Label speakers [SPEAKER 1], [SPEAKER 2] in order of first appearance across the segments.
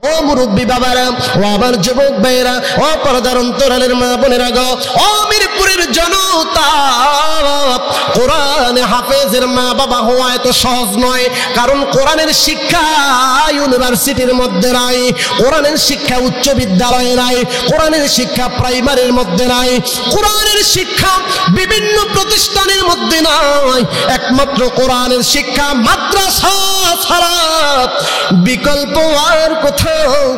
[SPEAKER 1] ও মুরব্বী বাবারা, ও আমার যুবক ভাইরা, ও পর্দার অন্তরালের মা বোনেরা গো, ও মিরপুরের জনতা, কোরআন হাফেজের মা বাবা হওয়া এত সহজ নয়। কারণ কোরআনের শিক্ষা ইউনিভার্সিটির মধ্যে নাই, কোরআনের শিক্ষা উচ্চ বিদ্যালয়ে নাই, কোরআনের শিক্ষা প্রাইমারির মধ্যে নাই, কোরআনের শিক্ষা বিভিন্ন প্রতিষ্ঠানের মধ্যে নাই। একমাত্র কোরআনের শিক্ষা মাদ্রাসা ছাড়া বিকল্প আর কোথাও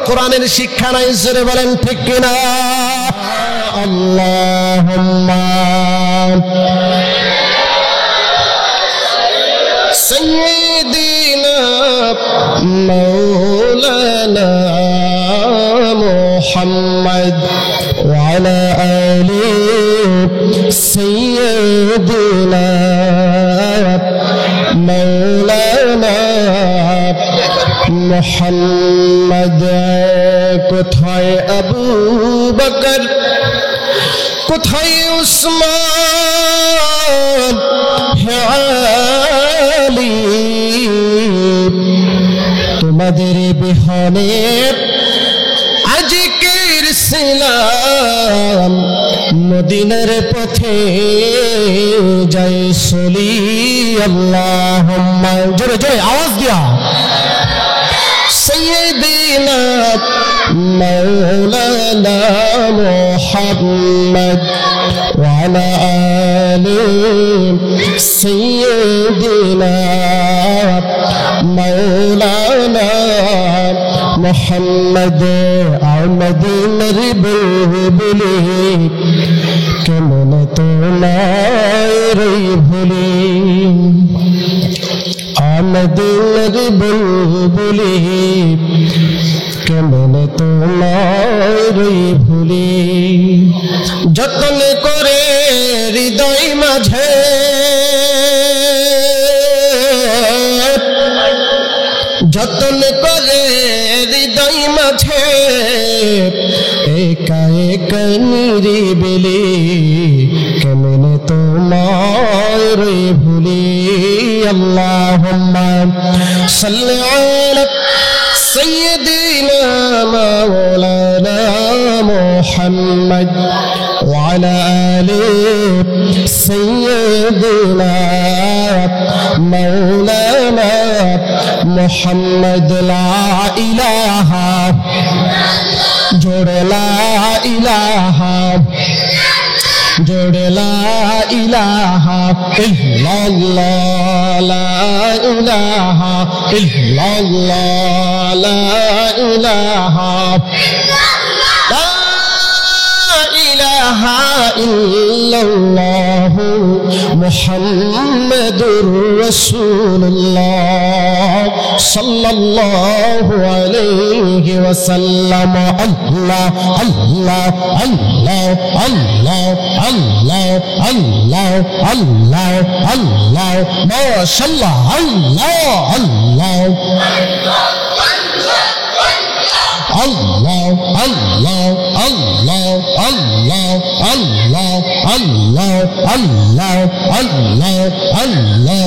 [SPEAKER 1] কোরআনের শিক্ষা নাই। জোরে বলেন ঠিক কিনা? আল্লাহুম্মা সাইয়্যিদিনা মাওলানা মুহাম্মদ ওয়া আলা আলি সাইয়্যিদিনা মাওলানা মুহাম্মদ। কোথায় আবু বকর, কোথায় উসমান, হে আলী, তোমাদের বিহনে আজকের সালাম মদিনার পথে যাই চলি। আল্লাহুম্মা, জোরে জোরে আওয়াজ দিয়া, সাইয়্যিদিনা মাওলানা মুহাম্মদ ওয়া আলা আলি সাইয়্যিদিনা মাওলানা মুহাম্মদ। আমদিনের বুলবুলি কেমন তোমায় ভুলি, আমদিনের বুলবুলি কেমন তোমায় ভুলি। যতন করে হৃদয় মাঝে, যতন করে হৃদয় মাঝে একা একা নিরিবিলি কেমন তোমায় ভুলি। আল্লাহুম্মা সাল্লি আলা সাইয়্যিদিনা মাওলানা মুহাম্মদ ওয়া আলা আলি সাইয়্যিদিনা মাওলানা মুহাম্মদ। লা ইলাহা, জোড়ে লা ইলাহা, জোড়ে লা ইলাহা ইল্লাল্লাহ, লা ইলাহা ইল্লাল্লাহ, লা ইলাহা ইল্লাল্লাহ মুহাম্মাদুর রাসূলুল্লাহ সাল্লাল্লাহু আলাইহি ওয়াসাল্লাম। আল্লাহ আল্লাহ আল্লাহ আল্লাহ আল্লাহ আল্লাহ আল্লাহ আল্লাহ মাশাআল্লাহ আল্লাহ আল্লাহ Allah, Allah, Allah, Allah, Allah, Allah, Allah, Allah, Allah.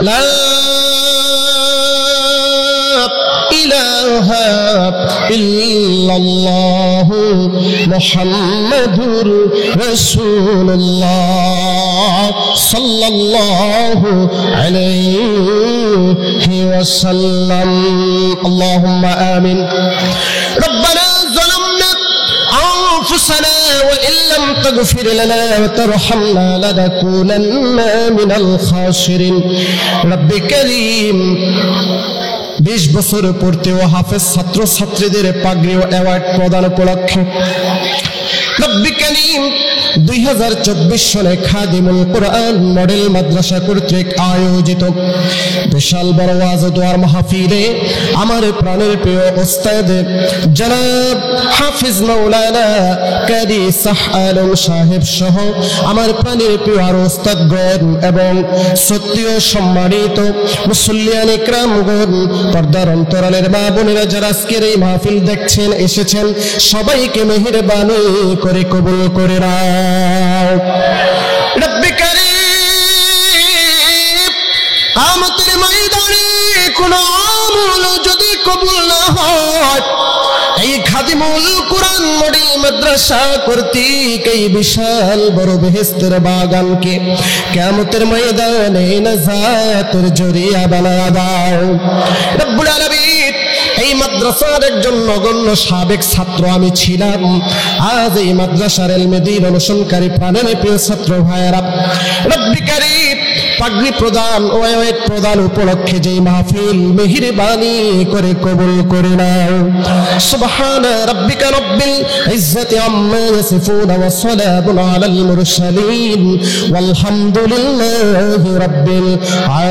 [SPEAKER 1] La ilaha illallah Muhammadur Rasulullah sallallahu alayhi wa sallam. Allahumma amin. Rabbana zalamna anfusana wa in lam taghfir lana wa tarhamna lanakunanna minal khasirin. Rabbi Karim, 20 বছর পড়তে ও হাফেজ ছাত্র ছাত্রীদের পাগড়ি ও award প্রদান উপলক্ষে রব্বি কারীম 2024 সালে খাদিমুল কোরআন মডেল মাদ্রাসা কর্তৃক আয়োজিত বিশাল বড় ওয়াজ ও দোয়ার মাহফিলে আমার প্রাণের প্রিয় ওস্তাদ জনাব হাফিজ মাওলানা কারি সাহ আলম সাহেব সহ আমার প্রাণের প্রিয় আর ওস্তাদগণ এবং সত্যিও সম্মানিত মুসল্লিয়ান ইকরামগণ, পর্দার অন্তরালের মা বোনেরা যারা আজকের এই মাহফিল দেখছেন এসেছেন, সবাইকে মেহেরবানি করে কবুল করে নাও। রব্বি কারীম কিয়ামতের ময়দানে কোনো আমল যদি কবুল না হয়, এই খাদিমুল কোরআন মডেল মাদ্রাসা কর্তৃক এই বিশাল বড় বেহেশতের বাগানকে কিয়ামতের ময়দানে নাজাতের জরিয়া বানায়া দাও রব্বুল আলামিন। এই মাদ্রাসার একজন নগণ্য সাবেক ছাত্র আমি ছিলাম। আজ এই মাদ্রাসার ইলমে দ্বীন অনুসরণকারী প্রাণের প্রিয় ছাত্র ভাইয়েরা, রব্বি কারীম পাগড়ি প্রদান ও ওয়েট প্রদান উপলক্ষে যে মাহফিল মেহেরবানি করে কবুল করে নাও। সুবহানা রাব্বিকা রব্বিল ইজ্জাতি আম্মা ইয়াসিফুন ওয়া সালামুন আলাল মুরসালিন ওয়ালহামদুলিল্লাহি রাব্বিল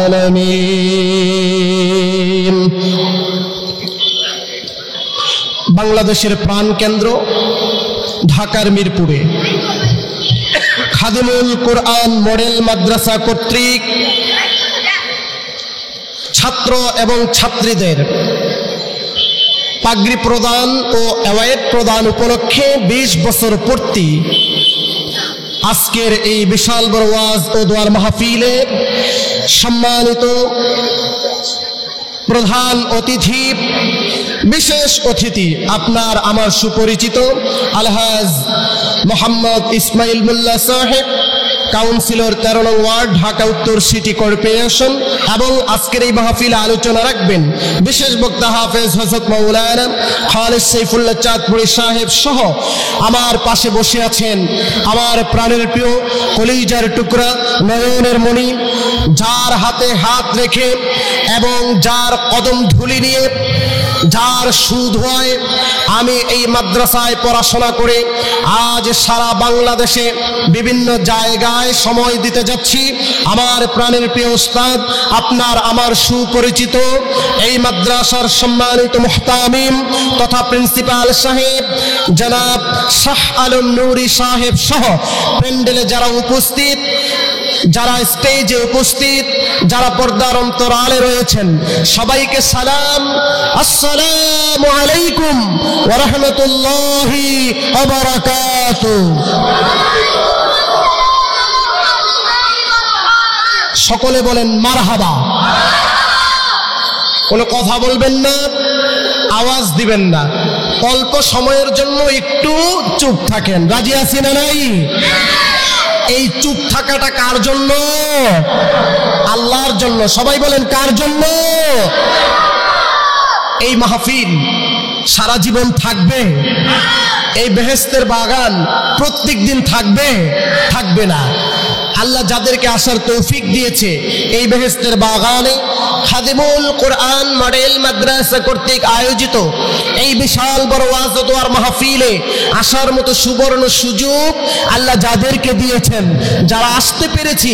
[SPEAKER 1] আলামিন। বাংলাদেশের প্রাণ কেন্দ্র ঢাকার মিরপুরে খাদিমুল কোরআন মডেল মাদ্রাসা কর্তৃক ছাত্র এবং ছাত্রীদের পাগড়ি প্রদান ও অ্যাওয়ার্ড প্রদান উপলক্ষে 20 বছর পূর্তি আজকের এই বিশাল বড় ওয়াজ ও দোয়ার মাহফিলে সম্মানিত প্রধান অতিথি, বিশেষ অতিথি আপনার আমার সুপরিচিত আলহাজ মোহাম্মদ ইসমাইল মোল্লা সাহেব, কাউন্সিলর 13 নং ওয়ার্ড, ঢাকা উত্তর সিটি কর্পোরেশন। এবং আজকের এই মাহফিলে আলোচনা রাখবেন বিশেষ বক্তা হাফেজ হযরত মাওলানা খালিদ সাইফুল্লাহ চাঁদপুরী সাহেব সহ আমার পাশে বসে আছেন আমার প্রাণের প্রিয় কলিজার টুকরা নয়নের মণি, যার হাতে হাত রেখে এবং যার কদম ধুলি নিয়ে যার সুধোয় আমি এই মাদ্রাসায় পড়াশোনা করে আজ সারা বাংলাদেশে বিভিন্ন জায়গায় সময় দিতে যাচ্ছি। আমার প্রাণের প্রিয় উস্তাদ, আপনার আমার সুপরিচিত এই মাদ্রাসার সম্মানিত মুহতামিম তথা প্রিন্সিপাল সাহেব জনাব শাহ আলম নূরি সাহেব সহ প্যান্ডেলে যারা উপস্থিত, যারা স্টেজে উপস্থিত, যারা পর্দার অন্তরালে রয়েছেন, সবাইকে সালাম, আসসালামু আলাইকুম ওয়া রাহমাতুল্লাহি ওয়া বারাকাতুহু। সকলে বলেন মারহাবা। কোনো কথা বলবেন না, আওয়াজ দিবেন না, অল্প সময়ের জন্য একটু চুপ থাকেন। রাজি আছি না নাই? এই চুপ থাকাটা কার জন্য? আল্লাহর জন্য। সবাই বলেন কার জন্য? এই মাহফিল সারা জীবন থাকবে? এই বেহেশতের বাগান প্রত্যেক দিন থাকবে? থাকবে না। আল্লাহ যাদেরকে আসার তৌফিক দিয়েছে এই বেহেশতের বাগানে খাদিমুল কোরআন মডেল মাদ্রাসা কর্তৃক আয়োজিত এই বিশাল বড় ওয়াজ ও দোয়ার মাহফিলে আসার মতো সুবর্ণ সুযোগ আল্লাহ যাদেরকে দিয়েছেন, যারা আসতে পেরেছি,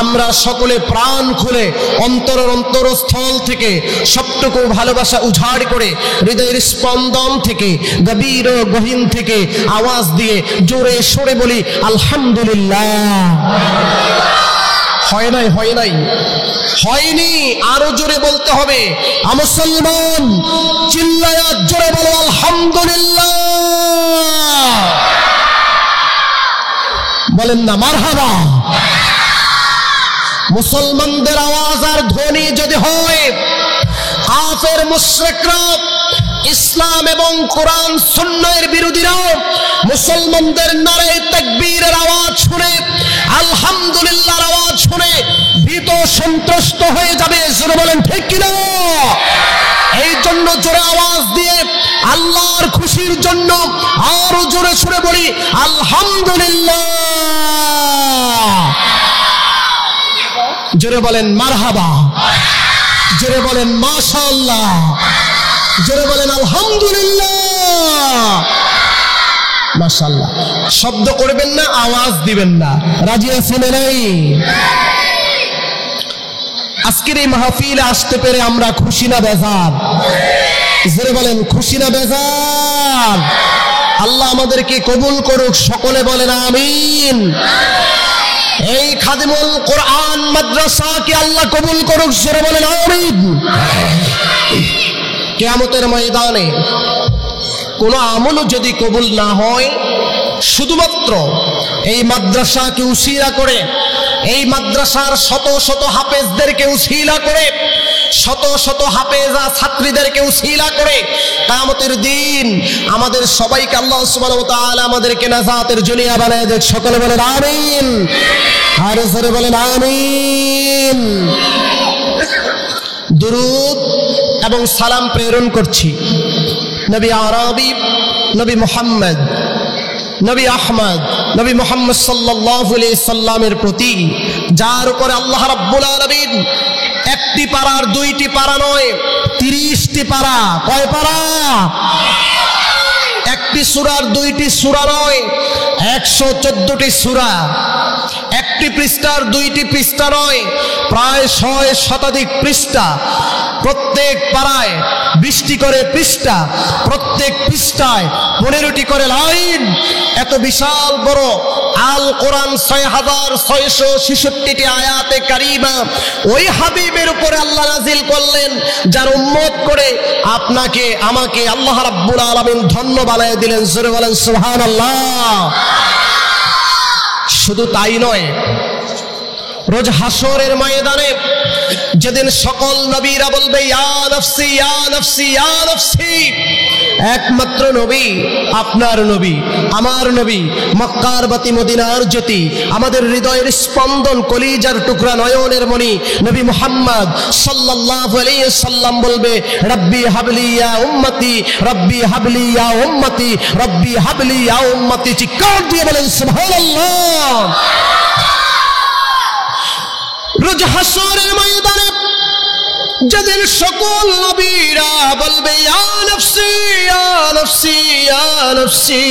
[SPEAKER 1] আমরা সকলে প্রাণ খুলে অন্তরের অন্তরস্থল থেকে সবটুকু ভালোবাসা উজাড় করে হৃদয়ের স্পন্দন থেকে গভীর ও গহীন থেকে আওয়াজ দিয়ে জোরে সরে বলি আলহামদুলিল্লাহ। হয় নাই? হয় নাই? হয়নি। আরো জোরে বলতে হবে। মুসলমান চিল্লায়া জোরে বলো আলহামদুলিল্লাহ। বলেন না মারহাবা। মুসলমানদের আওয়াজ আর ধ্বনি যদি হয়, কাফের মুশরিকরা, ইসলাম এবং কোরআন সুন্নাহের বিরোধীরা মুসলমানদের নারে তাকবীরের আওয়াজ শুনে, আলহামদুলিল্লাহর আওয়াজ শুনে ভীত সন্ত্রস্ত হয়ে যাবে। জোরে বলেন ঠিক কিনা? এই জন্য জোরে আওয়াজ দিয়ে আল্লাহর খুশির জন্য আরো জোরে সুরে বলি আলহামদুলিল্লাহ। জোরে বলেন মারহাবা, জোরে বলেন মাশাআল্লাহ, জোরে বলেন আলহামদুলিল্লাহ। মাশাআল্লাহ। শব্দ করবেন না, আওয়াজ দিবেন না। রাজি আছেন না নাই? আজকের এই মাহফিলে আসতে পেরে আমরা খুশি না বেজার? জোরে বলেন খুশি না বেজার? আল্লাহ আমাদেরকে কবুল করুক। সকলে বলেন আমিন। এই খাদিমুল কোরআন মাদ্রাসাকে আল্লাহ কবুল করুক। জোরে বলেন আমিন। কিয়ামতের ময়দানে কোন আমলও যদি কবুল না হয়, শুধুমাত্র এই মাদ্রাসাকে উসিলা করে, এই মাদ্রাসার শত শত হাফেজদেরকে উসিলা করে শত শত হাফেজা ছাত্রীদেরকে উসিলা করে কিয়ামতের দিন আমাদের সবাইকে আল্লাহ সুবহানাহু ওয়া তাআলা আমাদেরকে নাজাতের জলিয়া বানায় দেখ। সকলে বলেন আমিন, আর জোরে বলেন আমিন। দুরূদ এবং সালাম প্রেরণ করছি নবী আরবি, নবী মুহাম্মদ, নবী আহমদ, নবী মুহাম্মদ সাল্লাল্লাহু আলাইহি সাল্লামের প্রতি, যার উপরে আল্লাহ রাব্বুল আলামিন একটি পারার দুইটি পারা নয় 30টি পারা, কয় পারা? একটি সূরার দুইটি সূরা নয় 114টি সূরা, একটি পৃষ্ঠার দুইটি পৃষ্ঠা নয় প্রায় 6 শতাধিক পৃষ্ঠা, প্রত্যেক পারায় 20টি করে পৃষ্ঠা, প্রত্যেক পৃষ্ঠায় 15টি করে লাইন। এত বিশাল বড় আল কোরআন 6666টি আয়াতে কারিমা ওই হাবিবের উপরে আল্লাহ নাজিল করলেন, যার উম্মত করে আপনাকে আমাকে আল্লাহ রাব্বুল আলামিন ধন্য বানায় দিলেন। জোরে বলেন সুবহানাল্লাহ। শুধু তাই নয়, রোজ হাসরের ময়দানে যেদিন সকল নবীরা বলবে ইয়া নফসি ইয়া নফসি ইয়া নফসি, একমাত্র নবী, আপনার নবী, আমার নবী, মক্কার বাতি মদিনার জ্যোতি, আমাদের হৃদয়ের স্পন্দন, কলিজার টুকরা, নয়নের মণি নবী মুহাম্মদ সাল্লাল্লাহু আলাইহি সাল্লাম বলবে রব্বি হাবলি ইয়া উম্মতি, রব্বি হাবলি ইয়া উম্মতি, রব্বি হাবলি ইয়া উম্মতি। চিৎকার দিয়ে বলেন সুবহানাল্লাহ। রোজ হাসরের ময়দানে যেদিন সকল নবীরা বলবে ইয়া নফসি ইয়া নফসি ইয়া নফসি,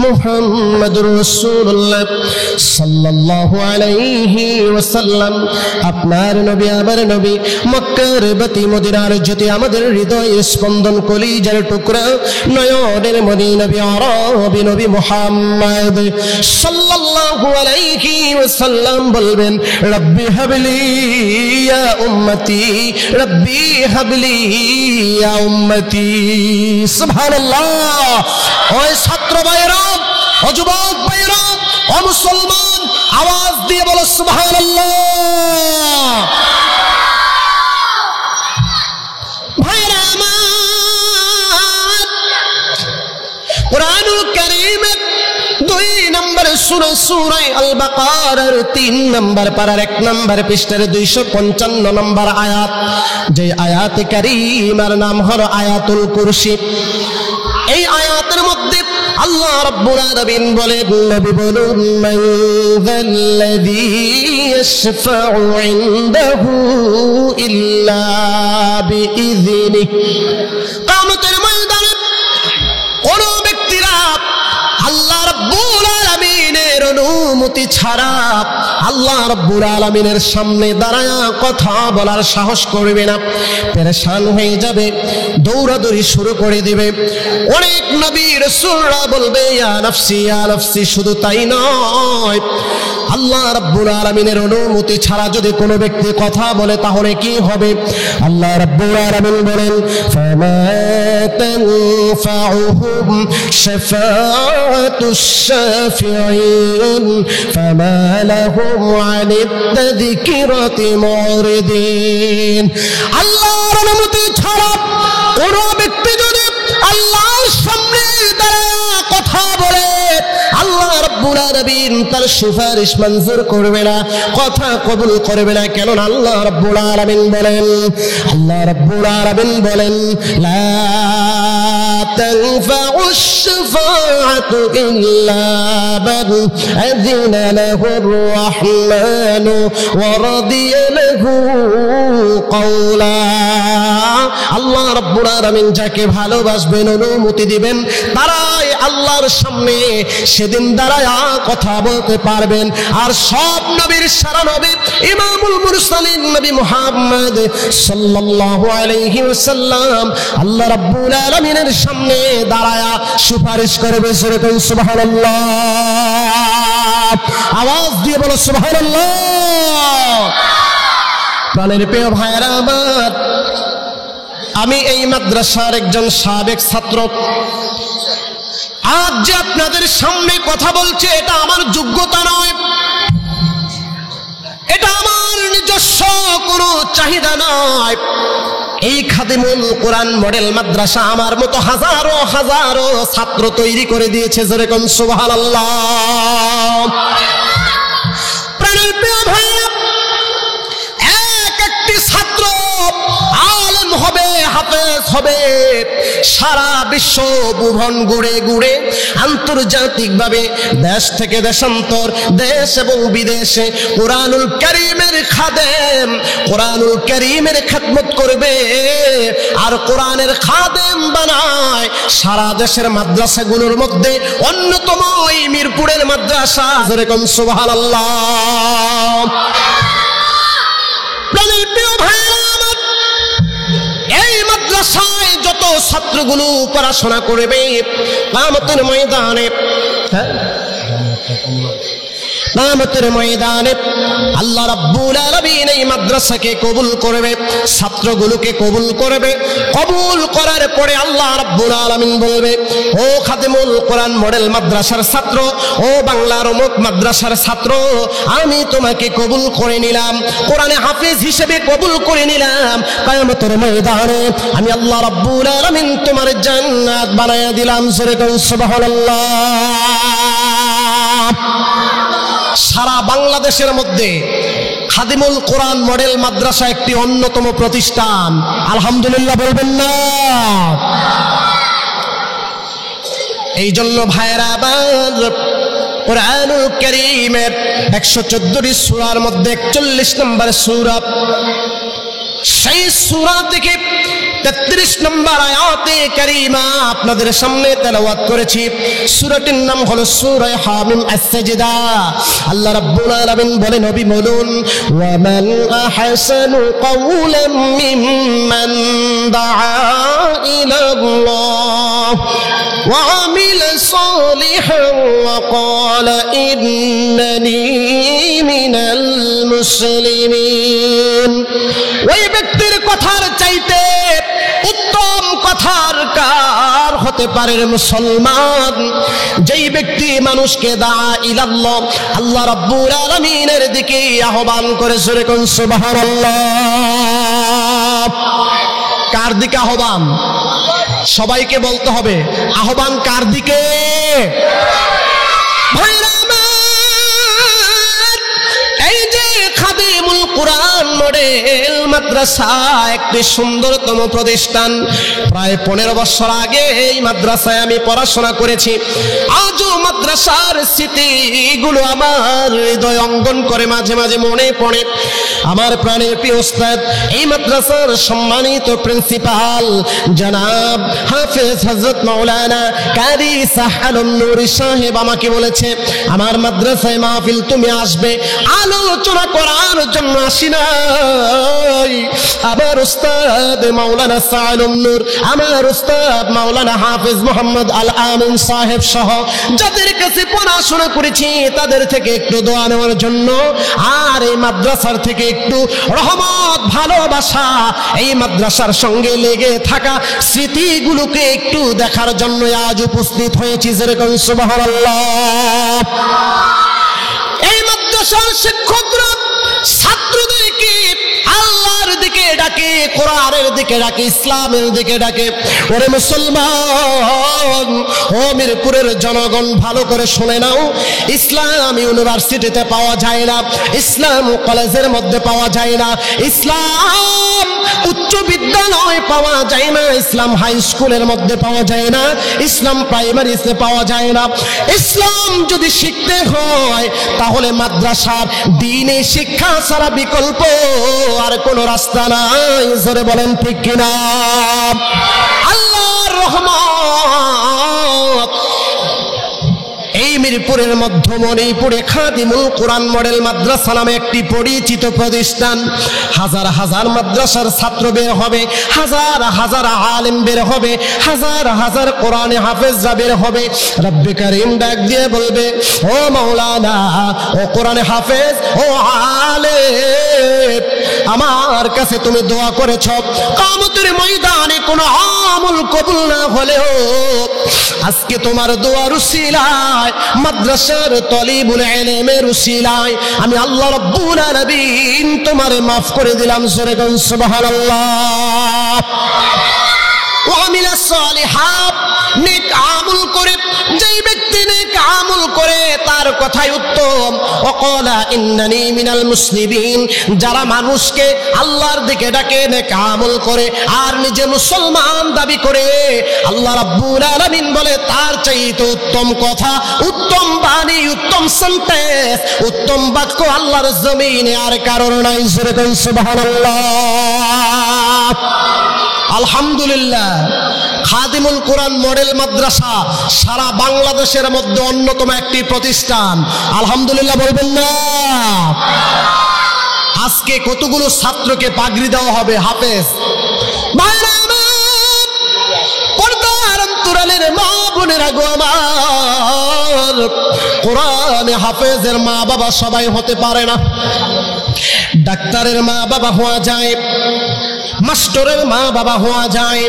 [SPEAKER 1] মুহাম্মাদুর রাসূলুল্লাহ সাল্লাল্লাহু আলাইহি ওয়াসাল্লাম, আপনার নবী, আমার নবী, মক্কার বাতি মদিনার জ্যোতি, আমাদের হৃদয়ের স্পন্দন, কলিজার টুকরা, নয়নের মণি নবী আরবি নবী মুহাম্মদ সাল্লাল্লাহু আলাইহি ওয়াসাল্লাম বলবেন রব্বি হাবলি ইয়া উম্মতি, রব্বি হাবলি ইয়া উম্মতি। সুবহানাল্লাহ। ওই ছাত্র ভাইরা, ও যুবক ভাইরা, ও মুসলমান, আওয়াজ দিয়ে বলো সুবহানাল্লাহ। ভাইরা আমার, কুরআনুল কারীমের 2 নম্বর সূরা, সূরা আল বাকারার 3 নম্বর পারার 1 নম্বর পৃষ্ঠার 255 নম্বর আয়াত, যে আয়াতে কারীমার নাম হলো আয়াতুল কুরসি। এই আয়াতের মধ্যে আল্লাহ রাব্বুল আলামিন বলেন, নবী বলুন মান যাল্লাযী ইয়াশফাউ ইনদাহু ইল্লা বিইযনিহি। কিয়ামতের ময়দানে কোন ব্যক্তিরা আল্লাহ রাব্বুল আলামিনের অনুমতি ছাড়া আল্লাহ রাব্বুল আলামিনের সামনে দাঁড়ায় কথা বলার সাহস করবে না, পেরেশান হয়ে যাবে, দৌড়াদৌড়ি শুরু করে দিবে। অনেক নবী রাসূলরা বলবে ইয়া নফসি ইয়া নফসি। শুধু তাই নয়, আল্লাহ রাব্বুল আলামিনের অনুমতি ছাড়া যদি কোনো ব্যক্তি কথা বলে তাহলে কি হবে? আল্লাহ রাব্বুল আলামিন বলেন ফামা তানফাউহুম শাফাআতুশ শাফিঈন ফামা লাহুম আনিত তাযকিরাতি মুরিদিন। আল্লাহর অনুমতি ছাড়া কোনো ব্যক্তি যদি আল্লাহর সামনে দাঁড়ায় কথা বলে, আল্লাহ রাব্বুল আলামিন তার সুপারিশ মঞ্জুর করবে না, কথা কবুল করবে না। কেন? আল্লাহ রাব্বুল আলামিন বলেন, আল্লাহ রাব্বুল আলামিন বলেন লা তানফাউশ শাফাআতু ইল্লা মান আযিনা লাহুর রাহমানু ওয়া রাদিয়া লাহু কওলা। আল্লাহ রাব্বুল আলামিন যাকে ভালোবাসবেন, অনুমতি দিবেন, তারাই আল্লাহর সামনে সেদিন দাঁড়ায়া কথা বলতে পারবেন। আর সব নবীর সারা নবী ইমামুল মুরসালিন নবী মুহাম্মদ সাল্লাল্লাহু আলাইহি ওয়াসাল্লাম আল্লাহ রাব্বুল আলামিনের সামনে দাঁড়ায়া সুপারিশ করবে। সুবহানাল্লাহ। আওয়াজ দিয়ে বলো সুবহানাল্লাহ। প্রাণের প্রিয় ভাইরা আমার, আমি এই মাদ্রাসার একজন সাবেক ছাত্র। আজ যে আপনাদের সামনে কথা বলছে, এটা আমার যোগ্যতা নয়, এটা আমার আমার নিজস্ব কোনো চাহিদা নয়, এই খাদিমুল কোরআন মডেল মাদ্রাসা আমার মতো হাজারো হাজারো ছাত্র তৈরি করে দিয়েছে। জোরে কোন সুবহানাল্লাহ। প্রাণের প্রিয় ভাইরা, এক একটি ছাত্র আলেম হবে, হাফেজ হবে, সারা বিশ্ব ভুবন ঘুরে ঘুরে আন্তর্জাতিকভাবে দেশ থেকে দেশান্তর, দেশ এবং বিদেশে কোরআনুল কারীমের খাদেম, কোরআনুল কারীমের খেদমত করবে আর কোরআনের খাদেম বানায়। সারা দেশের মাদ্রাসাগুলোর মধ্যে অন্যতম এই মিরপুরের মাদ্রাসা। যেরকম সুবহানাল্লাহ। প্রাণের প্রিয় ভাইরা আমার, এই মাদ্রাসায় যত ছাত্রগুলো পড়াশোনা করবে কিয়ামতের ময়দানে, কিয়ামতের ময়দানে আল্লাহ রাব্বুল আলামিন এই মাদ্রাসাকে কবুল করবে, ছাত্রগুলোকে কবুল করবে। কবুল করার পরে আল্লাহ রাব্বুল আলামিন বলবে, ও খাদিমুল কোরআন মডেল মাদ্রাসার ছাত্র, ও বাংলার অমুক মাদ্রাসার ছাত্র, আমি তোমাকে কবুল করে নিলাম, কোরআনে হাফেজ হিসেবে কবুল করে নিলাম। কিয়ামতের ময়দানে আমি আল্লাহ রাব্বুল আলামিন তোমার জান্নাত বানায়া দিলাম। জোরে কোন সুবহানাল্লাহ। সারা বাংলাদেশের মধ্যে খাদিমুল কোরআন মডেল মাদ্রাসা একটি অন্যতম প্রতিষ্ঠান। আলহামদুলিল্লাহ বলবেন না? এই জন্য ভাইরা আবার কোরআনুল কারীমের 114টি সূরার মধ্যে 41 নম্বর সূরা, সেই সূরা থেকে 33 নম্বর আয়াতে কারীমা আপনাদের সামনে তেলাওয়াত করেছি। সূরাটির নাম হলো সূরা হামিম আস-সাজদা। আল্লাহ রাব্বুল আলামিন বলেন, নবী বলুন, ওয়া মান আহসানু কাওলাম মিম্মান দাআ ইলাল্লাহ ওয়া আমিলা সালিহান ওয়া ক্বালা ইন্নানি মিনাল মুসলিমিন। ওই ব্যক্তির কথার চাইতে উত্তম কথার কার হতে পারে মুসলমান? যেই ব্যক্তি মানুষকে দাআ ইলাল্লাহ, আল্লাহ রাব্বুল আলামিনের দিকে আহ্বান করে। জোরে কোন সুবহানাল্লাহ। কার দিকে আহ্বান? সবাইকে বলতে হবে, আহ্বান কার দিকে? ভাইরা আমার, এই যে খাদিমুল কোরআন মডেল মাদ্রাসা একটি সুন্দরতম প্রতিষ্ঠান। প্রায় 15 বছর আগে এই মাদ্রাসায় আমি পড়াশোনা করেছি। আজও মাদ্রাসার স্মৃতিগুলো আমার হৃদয় অঙ্গন করে, মাঝে মাঝে মনে পড়ে। আমার প্রাণের প্রিয় উস্তাদ, এই মাদ্রাসার সম্মানিত প্রিন্সিপাল জনাব হাফেজ হযরত মাওলানা কারি সাহালুম নুরি সাহেব আমাকে বলেছে, আমার মাদ্রাসায় মাহফিল তুমি আসবে, আলোচনা করার জন্য আসি নাই। আমার উস্তাদ মাওলানা সাহালুম নূর, আমার উস্তাদ মাওলানা হাফেজ মোহাম্মদ আল আমিন সাহেব সহ যাদের কাছে পড়াশোনা করেছি তাদের থেকে একটু দোয়া নেওয়ার জন্য, আর এই মাদ্রাসার থেকে একটু রহমত, ভালোবাসা, এই মাদ্রাসার সঙ্গে লেগে থাকা স্মৃতিগুলোকে একটু দেখার জন্য আজ উপস্থিত হয়েছি। যেরকম সুবহানাল্লাহ। এই মাদ্রাসার শিক্ষকরা ছাত্রদেরকে আল্লাহর দিকে ডাকে, কোরআনের দিকে ডাকে, ইসলামের দিকে ডাকে। ওরে মুসলমান, ও মিরপুরের জনগণ, ভালো করে শুনে নাও, ইসলাম ইউনিভার্সিটিতে পাওয়া যায় না, ইসলাম কলেজের মধ্যে পাওয়া যায় না, ইসলাম উচ্চ বিদ্যালয় পাওয়া যায় না, ইসলাম হাই স্কুলের মধ্যে পাওয়া যায় না, ইসলাম প্রাইমারিতে পাওয়া যায় না। ইসলাম যদি শিখতে হয় তাহলে মাদ্রাসার দ্বীনি শিক্ষা ছাড়া বিকল্প আর কোনো রাস্তা নাই। জোরে বলেন ঠিক কিনা? আল্লাহর রহমত এই মিরপুরের মধ্যমণিপুরে খাদিমুল কোরআন মডেল মাদ্রাসা নামে একটি পরিচিত প্রতিষ্ঠান। হাজার হাজার মাদ্রাসার ছাত্র বের হবে, হাজার হাজার আলেম বের হবে, হাজার হাজার কোরআনে হাফেজরা বের হবে। রব্বে কারীম ডাক দিয়ে বলবে, ও মাওলানা, ও কোরআনে হাফেজ, ও আলেম, আমার কাছে তুমি দোয়া করেছ, কিয়ামতের ময়দানে কোনো আমল কবুল না হলেও আজকে তোমার দোয়ার উসিলায়, মাদ্রাসার তলিবুল ইলমের উসিলায় আমি আল্লাহ রাব্বুল আলামিন তোমারে মাফ করে দিলাম। জোরে বলুন সুবহানাল্লাহ। ওয়া আমিলা সালিহাত, নেক আমল করে, যেই ব্যক্তি নেক আমল করে তার কথাই উত্তম। ওয়াকালা ইন্নানি মিনাল মুসলিমিন, যারা মানুষকে আল্লাহর দিকে ডাকে, নেক আমল করে আর নিজে মুসলমান দাবি করে, আল্লাহ রাব্বুল আলামিন বলে তার চাইতে উত্তম কথা, উত্তম বাণী, উত্তম সেন্টেন্স, উত্তম বাক্য আল্লাহর জমিনে আর কারণ নাই। জোরে বলুন সুবহানাল্লাহ। আলহামদুলিল্লাহ, খাদিমুল কোরআন মডেল মাদ্রাসা সারা বাংলাদেশের মধ্যে অন্যতম একটি প্রতিষ্ঠান। আলহামদুলিল্লাহ বলবেন না? আজকে কতগুলো ছাত্রকে পাগড়ি দেওয়া হবে হাফেজ। পর্দার অন্তরালের মা বোনেরা গো আমার, কোরআনে হাফেজের মা বাবা সবাই হতে পারে না। ডাক্তারের মা বাবা হওয়া যায়, মাস্টারের মা বাবা হওয়া যায়,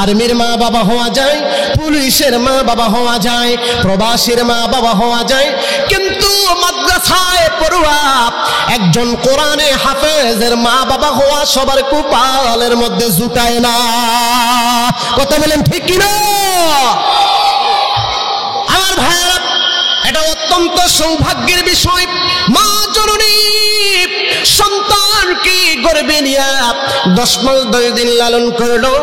[SPEAKER 1] আর্মির মা বাবা হওয়া যায়, পুলিশের মা বাবা হওয়া যায়, প্রবাসীর মা বাবা হওয়া যায়, কিন্তু মাদ্রাসায় পড়ুয়া একজন কোরআনে হাফেজের মা বাবা হওয়া সবার কপালের মধ্যে জুটায় না। কথা বলেন ঠিক কিনা? আমার ভাইরা, এটা অত্যন্ত সৌভাগ্যের বিষয়। মা জননী সন্তানকে গর্ভে নিয়া 10 মাস 10 দিন লালন করলো,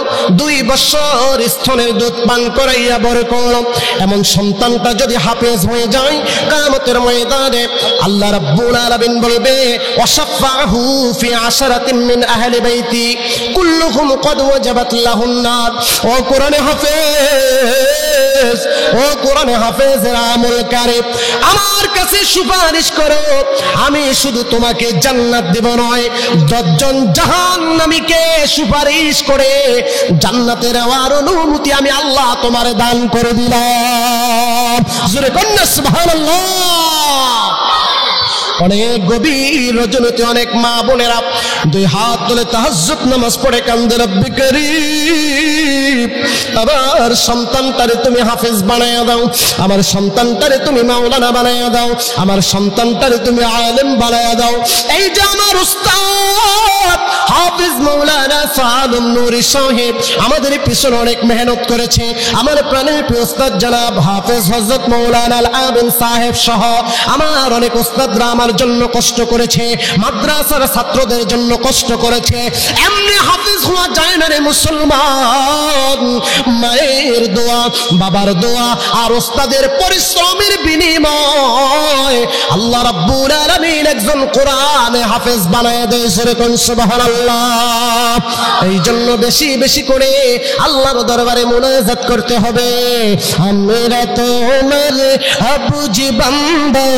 [SPEAKER 1] 2 বছর স্তনের দুধ পান করাইয়া বড় করলো। এমন সন্তানটা যদি হাফেজ হয়ে যায়, কিয়ামতের ময়দানে আল্লাহ রাব্বুল আলামিন বলবে ওয়াশাফাহু ফি আশরাতিন মিন আহলি বাইতি কুল্লুহুম ক্বাদ ওয়াজাবাত লাহুন নার। ও কোরআনে হাফেজ, ও কোরআনে হাফেজের আমলকারী, আমার কাছে সুপারিশ করো, আমি শুধু তোমাকে জান্নাত দেব নয়, 10 জন জাহান্নামীকে সুপারিশ করে জান্নাতের আর অনুমতি আমি আল্লাহ তোমারে দান করে দিলাম। জোরে কন্যা সুবহানাল্লাহ। অনেক গভীর রজনীতে অনেক মা বোনেরা 2 হাত তুলে তাহাজ্জুদ নামাজ পড়ে কান্দে, রব্বি করিম, আমার সন্তানটারে তুমি হাফেজ বানায়া দাও, আমার সন্তানটারে তুমি মাওলানা বানায়া দাও, আমার সন্তানটারে তুমি আলেম বানায়া দাও। এই যে আমার উস্তাদ হাফেজ মাওলানা সাদুম নুরি সাহেব আমাদের পিছনে অনেক মেহনত করেছে, আমার প্রাণের প্রিয় উস্তাদ জনাব হাফেজ হযরত মাওলানা আল আমিন সাহেব সহ আমার অনেক উস্তাদরা আমার জন্য কষ্ট করেছে, মাদ্রাসার ছাত্রদের জন্য কষ্ট করেছে। এমনি হাফেজ হওয়া যায় না রে মুসলমান। মায়ের দোয়া, বাবার দোয়া আর উস্তাদের পরিশ্রমের বিনিময় আল্লাহ রাব্বুল আলামিন একজন কোরআনে হাফেজ বানায় দেয়। সেরকম সুবহানাল্লাহ। এই জন্য বেশি বেশি করে আল্লাহর দরবারে মুনাজাত করতে হবে। আমরা তোমার আবুজি বান্দা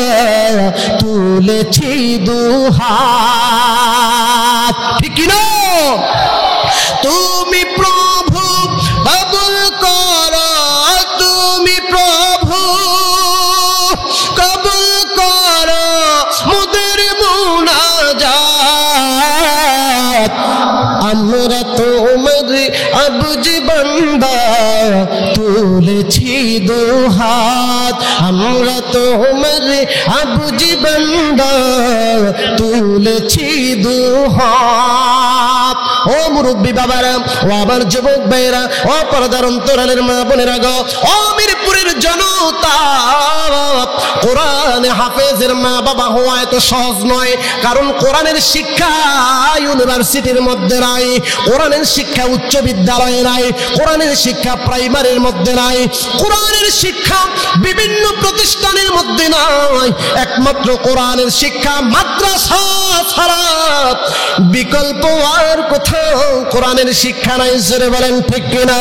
[SPEAKER 1] তুলেছি দুহাত, ঠিক কি না? তুমি প্রভু কবুল করো, তুমি প্রভু কবুল করো মোদের মুনাজাত। আমরা তোমার আবুজি বান্দা তুলেছি দুহাত, আমরা তোমার আবুজি বান্দা তুলেছি দুহাত। ও মুরব্বী বাবারা, ও আমার যুবক ভাইরা, ও পর্দার অন্তরালের মা বোনেরা গো, ও মিরপুরের জনতা, কোরআনে হাফেজের মা বাবা হওয়া এত সহজ নয়। কারণ কোরআনের শিক্ষা ইউনিভার্সিটির মধ্যে নাই, কোরআনের শিক্ষা উচ্চ বিদ্যালয়ে নাই, কোরআনের শিক্ষা প্রাইমারির মধ্যে নাই, কোরআনের শিক্ষা বিভিন্ন প্রতিষ্ঠানের মধ্যে নাই। একমাত্র কোরআনের শিক্ষা মাদ্রাসা ছাড়া বিকল্প আর কোথাও কোরআনের শিক্ষা নাই। জোরে বলেন ঠিক কিনা?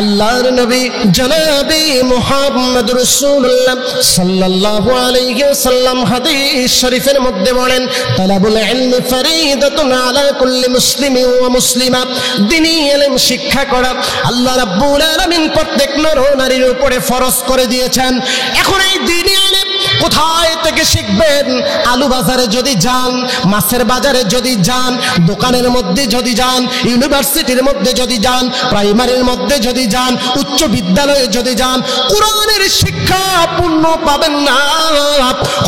[SPEAKER 1] আল্লাহর নবী জনাবে মুহাম্মদ রাসূলুল্লাহ সাল্লাল্লাহু আলাইহি ওয়াসাল্লাম হাদিস শরীফের মধ্যে বলেন, তালাবুল ইলমি ফরিদাতুন আলা কুল্লি মুসলিমিন ওয়া মুসলিমা। দ্বীনি ইলম শিক্ষা করা আল্লাহ রাব্বুল আলামিন প্রত্যেক নর নারীর উপরে ফরজ করে দিয়েছেন। এখন এই দ্বীনি ইলম কোথায় থেকে শিখবেন? আলু বাজারে যদি যান, মাছের বাজারে যদি যান, দোকানের মধ্যে যদি যান, ইউনিভার্সিটির মধ্যে যদি যান, প্রাইমারির মধ্যে যদি যান, উচ্চ বিদ্যালয়ে যদি যান, কোরআনের শিক্ষা পূর্ণ পাবেন না।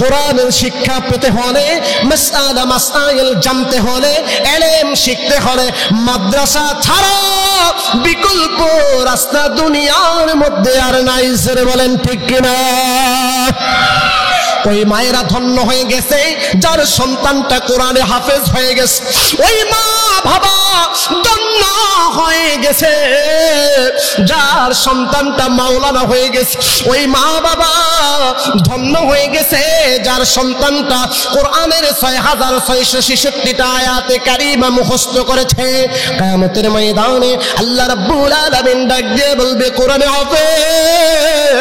[SPEAKER 1] কোরআনের শিক্ষা পেতে হলে, মাসআলা মাসাইল জানতে হলে, ইলম শিখতে হলে মাদ্রাসা ছাড়া বিকল্প রাস্তা দুনিয়ার মধ্যে আর নাই। জোরে বলেন ঠিক কিনা? ওই মায়েরা ধন্য হয়ে গেছে যার সন্তানটা কোরআনে হাফেজ হয়ে গেছে। ওই মা বাবা ধন্য হয়ে গেছে যার সন্তানটা মাওলানা হয়ে গেছে। ওই মা বাবা ধন্য হয়ে গেছে যার সন্তানটা কোরআনের ৬৬৬৬টা আয়াতে কারিমা মুখস্থ করেছে। কিয়ামতের ময়দানে আল্লাহ রাব্বুল আলামিন ডাক দিয়ে বলবে, কোরআনে হাফেজ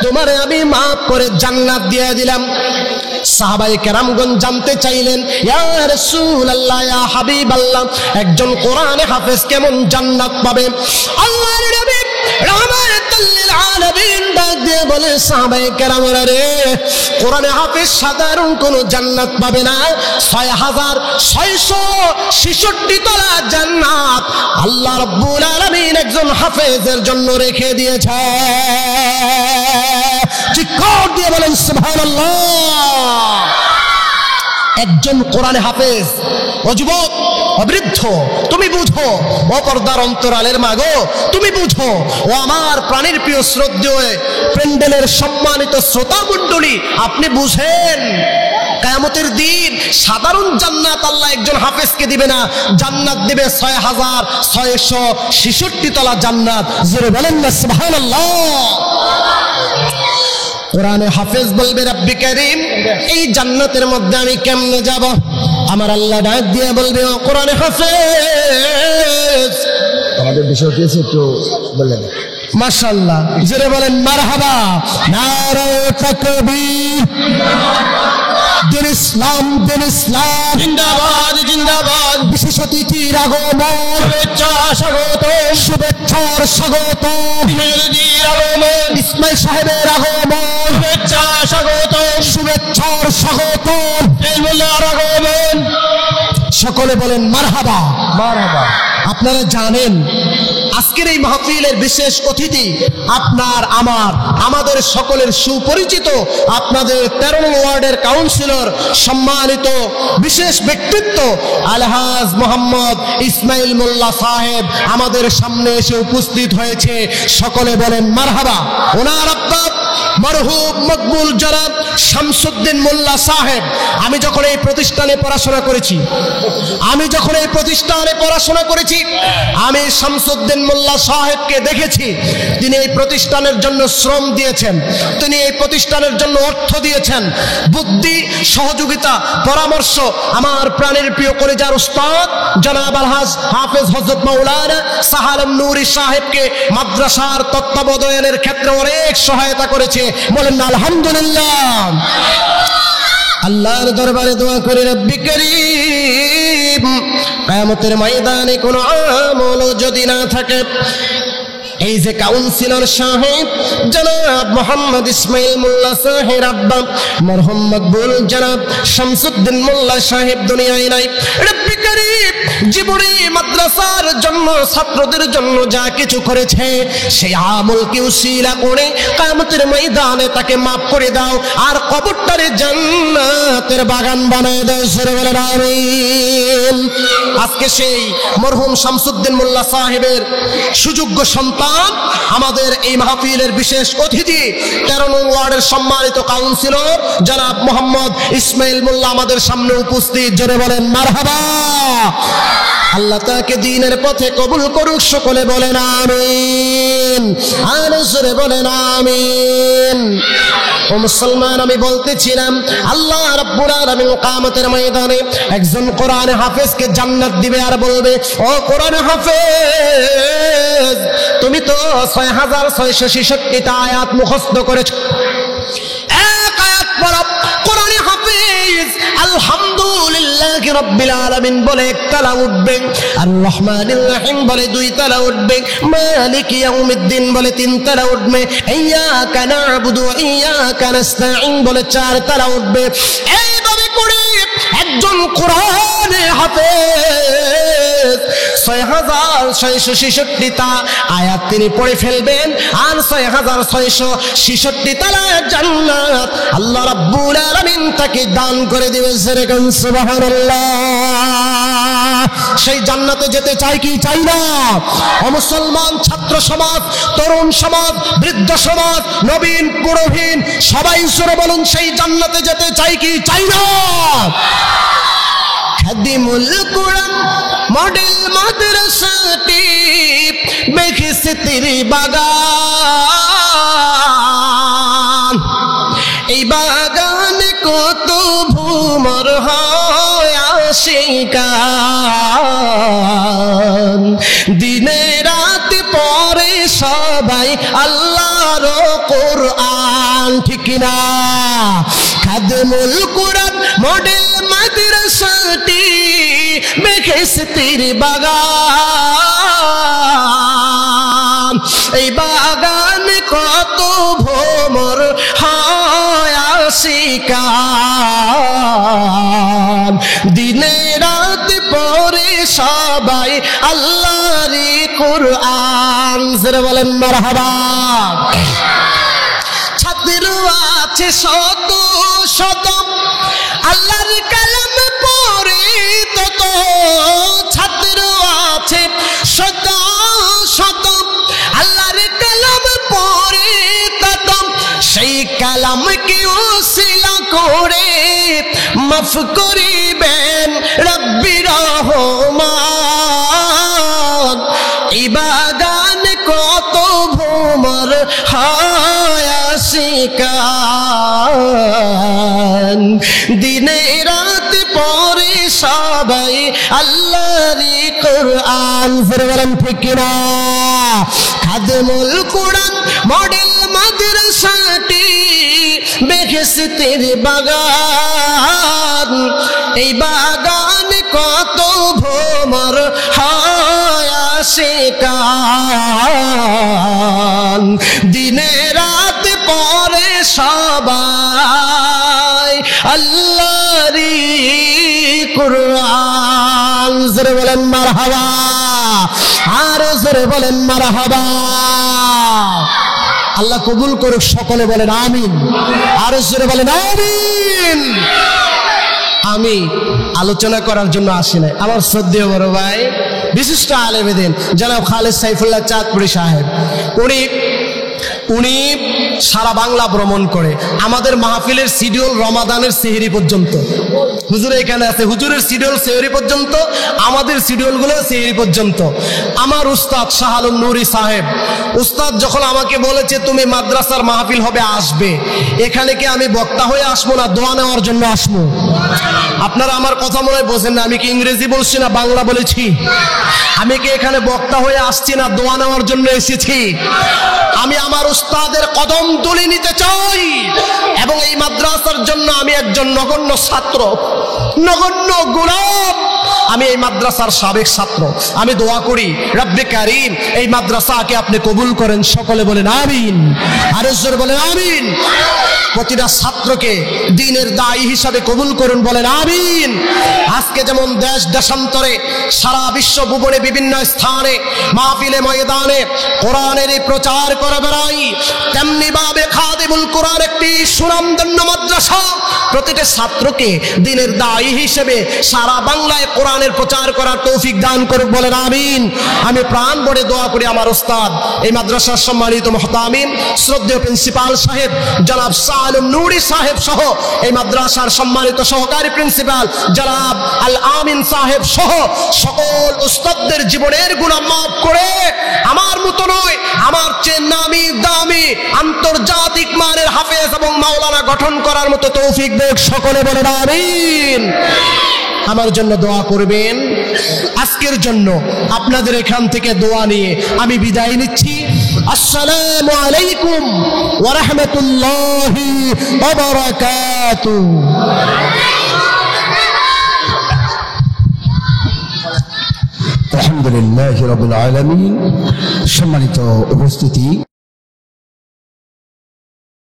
[SPEAKER 1] তোমারে আমি মাফ করে জান্নাত দিয়ে দিলাম। সাহাবায়ে কেরামগণ জানতে চাইলেন, ইয়া রাসূলুল্লাহ, ইয়া হাবিবাল্লাহ, একজন কোরআনে হাফেজ কেমন জান্নাত পাবে? আল্লাহর নবী রাহমাতুল লিল আলামিন ডাক দিয়ে বলে, সাহাবায়ে কেরামরা রে, কোরআনে হাফেজ সাধারণ কোনো জান্নাত পাবে না। ৬৬৬৬ তলা জান্নাত আল্লাহ রাব্বুল আলামিন একজন হাফেজের জন্য রেখে দিয়েছে। চিৎকার দিয়ে বলেন সুবহানাল্লাহ। একজন কোরআনে হাফেজ। ও যুবক, ও বৃদ্ধ, তুমি বুঝো। ও পর্দার অন্তরালের মাগো, তুমি বুঝো। ও আমার প্রাণের প্রিয় শ্রদ্ধেয় প্যান্ডেলের সম্মানিত শ্রোতা মণ্ডলী, আপনি বুঝেন, কিয়ামতের দিন সাধারণ জান্নাত আল্লাহ একজন হাফেজকে দিবে না, জান্নাত দিবে ৬৬৬৬ তলা জান্নাত। জোরে বলেন না সুবহানাল্লাহ। কোরআনে হাফেজ বলবে, রব্বি কারীম, এই জান্নাতের মধ্যে আমি কেমনে যাব? আমার আল্লাহ ডাক দিয়ে বলবে, ও কোরআনে হাফেজ,
[SPEAKER 2] আমাদের বিষয় কি আছে একটু বললেন?
[SPEAKER 1] মাশাআল্লাহ, জোরে বলেন মারহাবা। নারে তাকবীর, দিন ইসলাম, দিন ইসলাম জিন্দাবাদ, জিন্দাবাদ। বিশেষ অতিথির আগমন, শুভেচ্ছা স্বাগত, শুভেচ্ছার স্বাগত। আগমন, ইসমাইল সাহেবের আগমন, শুভেচ্ছা স্বাগত, শুভেচ্ছার স্বাগত। মোল্লার আগমন, সকলে বলেন মারহাবা, মারহাবা। আপনারা জানেন আজকের এই মাহফিলের বিশেষ অতিথি আপনার, আমাদের সকলের সুপরিচিত, আপনাদের 13 নং ওয়ার্ডের কাউন্সিলর, সম্মানিত বিশেষ ব্যক্তিত্ব আলহাজ মোহাম্মদ ইসমাইল মোল্লা সাহেব আমাদের সামনে এসে উপস্থিত হয়েছে। সকলে বলেন মারহাবা। ওনার আব্বা মরহুম মকবুল জনাব শামসুদ্দিন মোল্লা সাহেব, আমি যখন এই প্রতিষ্ঠানে পড়াশোনা করেছি, আমি শামসুদ্দিন মোল্লা সাহেবকে দেখেছি। তিনি এই প্রতিষ্ঠানের জন্য শ্রম দিয়েছেন, তিনি এই প্রতিষ্ঠানের জন্য অর্থ দিয়েছেন, বুদ্ধি, সহযোগিতা, পরামর্শ। আমার প্রাণের প্রিয় কলেজার উস্তাদ জনাব আলহাজ হাফেজ হযরত মাওলানা শাহ আলম নূরী সাহেবকে মাদ্রাসার তত্ত্বাবধানের ক্ষেত্রে অনেক সহায়তা করেছে। বলেন আলহামদুলিল্লাহ। আল্লাহর দরবারে দোয়া করি, রব্বি কারীম, কিয়ামতের ময়দানে কোনো আমল যদি না থাকে, এই যে কাউন্সিলর সাহেব জনাব মোহাম্মদ ইসমাইল মোল্লা সাহেব আব্বা মরহুম মকবুল জনাব শামসুদ্দিন মোল্লা সাহেব দুনিয়ায় নাই। রব্বি কারীম, জীবনে মাদ্রাসার জন্য, ছাত্রদের জন্য যা কিছু করেছে, সেই আমলকে উসিলা করে কিয়ামতের ময়দানে তাকে মাফ করে দাও, আর কবরটারে জান্নাতের বাগান বানায় দাও। জোরে বলেন আমিন। আজকে সেই মরহুম শামসুদ্দিন মোল্লা সাহেবের সুযোগ্য সন্তান, আমাদের এই মাহফিলের বিশেষ অতিথি 13 নং ওয়ার্ডের সম্মানিত কাউন্সিলর জনাব মোহাম্মদ ইসমাইল মোল্লা আমাদের সামনে উপস্থিত। জোরে বলেন মারহাবা। আল্লাহ তাকে দ্বীনের পথে কবুল করুক। সকলে বলেন আমিন, আর জোরে বলেন আমিন। ও মুসলমান, আমি বলতেছিলাম আল্লাহ রাব্বুল আলামিন কিয়ামতের ময়দানে একজন কোরআনে হাফেজকে জান্নাত দিবে, আর বলবে, ও কোরআনে হাফেজ, তুমি তো ৬৬৬৬টা আয়াত মুখস্থ করেছো। এক আয়াত পড়ো, কোরআনে হাফেজ আলহামদুলিল্লাহ মালিক রব্বিল আলামিন বলে 1 তালা উঠবে, আর রহমানির রহিম বলে 2 তালা উঠবে, মালিক ইয়াউমিদ্দিন বলে 3 তালা উঠবে, ইয়্যাকা না'বুদু ওয়া ইয়্যাকা নাস্তাঈন বলে 4 তালা উঠবে। এইভাবে করে একজন কোরআনে হাফেজ 6666টা আয়াত তিনি পড়ে ফেলবেন, আর 6666 তালা জান্নাত আল্লাহ রাব্বুল আলামিন তাকে দান করে দিবেন। সুবহানাল্লাহ। সেই জান্নাতে যেতে চাই কি চাই না? ও মুসলমান ছাত্র সমাজ, তরুণ সমাজ, বৃদ্ধ সমাজ, নবীন পুরোহিন সবাই সুরে বলুন, সেই জান্নাতে যেতে চাই কি চাই না? খাদিমুল কুরআন মডেল মাদ্রাসাটি বেহেশতের বাগান, এই বাগানে কত ভ্রমর হয় আশিকান, দিনে রাত পড়ে সবাই আল্লাহর কোরআন, ঠিক না? খাদিমুল কুরআন মডেল মাদ্রাসাটি বেহেশতের বাগান, এই বাগানে কত ভ্রমর হয় আশিকান, দিনে রাত পড়ে সবাই আল্লাহর কোরআন। জোরে বলেন মারহাবা। ছাত্র আছে শত শত আল্লাহর কালাম পড়ে তত, ছাত্র আছে শত শত আল্লাহর কালাম পড়ে তত, সেই কালামকে ওসিলা করে মাফ করিবেন রব্বির রহমান, এই বাগান কত ভ্রমর হয় আশিকান, দিনে রাত পড়ে সবাই আল্লাহর কোরআন। ফিরে বলেন ঠিক কিনা? খাদিমুল কুরআন মডেল মাদ্রাসাটি বেহেশতের বাগান, এই বাগান কত ভ্রমর হয় আশিকান, দিনে রাত পড়ে সবাই আল্লাহর কোরআন। জোরে বলেন মারহাবা, আর জোরে বলেন মারহাবা। আল্লাহ কবুল করুক, সকলে বলেন আমিন, আর জোরে বলেন আমিন। আমি আলোচনা করার জন্য আসি নাই, আমার শ্রদ্ধেয় বড় ভাই বিশিষ্ট আলেম দিন জনাব খালেদ সাইফুল্লাহ চাঁদপুরি সাহেব, উনি সারা বাংলা ভ্রমণ করে। আমাদের মাহফিলের শিডিউল রমাদানের সেহরি পর্যন্ত, হুজুর এখানে আছে, হুজুরের শিডিউল সেহরি পর্যন্ত, আমাদের শিডিউলগুলো সেহরি পর্যন্ত। আমার উস্তাদ শাহ আলম নুরি সাহেব, উস্তাদ যখন আমাকে বলেছে তুমি মাদ্রাসার মাহফিল হবে আসবে, এখানে কি আমি বক্তা হয়ে আসবো না দোয়া নেওয়ার জন্য আসবো? আপনারা আমার কথা মনে হয় বোঝেন না, আমি কি ইংরেজি বলছি না বাংলা বলেছি? আমি কি এখানে বক্তা হয়ে আসছি না দোয়া নেওয়ার জন্য এসেছি? আমি আমার উস্তাদের কদম তুলে নিতে চাই, এবং এই মাদ্রাসার জন্য আমি একজন নগণ্য ছাত্র, নগণ্য গোলাম। আমি এই মাদ্রাসার সাবেক ছাত্র। আমি দোয়া করি রব্বে কারীম এই মাদ্রাসাকে আপনি কবুল করেন। সকলে বলেন আমিন, আর জোরে বলেন আমিন। প্রতিটা ছাত্রকে দ্বীনের দায়ী হিসাবে কবুল করুন, বলেন আমিন। আজকে যেমন দেশ দেশান্তরে সারা বিশ্ব ভুবনে বিভিন্ন স্থানে মাহফিলে ময়দানে কোরআনের প্রচার করে বেড়াই, তেমনি ভাবে খাদিমুল কোরআন একটি সুনামধন্য মাদ্রাসা প্রতিটা ছাত্রকে দ্বীনের দায়ী হিসেবে সারা বাংলায় কোরআনের প্রচার করার তৌফিক দান করুক, বলেন আমিন। আমি প্রাণ ভরে দোয়া করি আমার ওস্তাদ এই মাদ্রাসার সম্মানিত মুহতামিম শ্রদ্ধেয় প্রিন্সিপাল সাহেব জনাব শাহ আলম নুরি সাহেব সহ এই মাদ্রাসার সম্মানিত সহকারী প্রিন্সিপাল জনাব আল আমিন সাহেব সহ সকল উস্তাদদের জীবনের গুনাহ মাফ করে আমার মতো নয়, আমার চেয়ে নামি দামি আন্তর্জাতিক মানের হাফেজ এবং মাওলানা গঠন করার মতো তৌফিক দেখ। সকলে বলেন আমিন। আমার জন্য দোয়া করবেন। আজকের জন্য আপনাদের এখান থেকে দোয়া নিয়ে আমি বিদায় নিচ্ছি। আসসালামু আলাইকুম ওয়া রাহমাতুল্লাহি ওয়া বারাকাতুহু।
[SPEAKER 3] আলহামদুলিল্লাহি রাব্বিল আলামিন। সম্মানিত উপস্থিতি,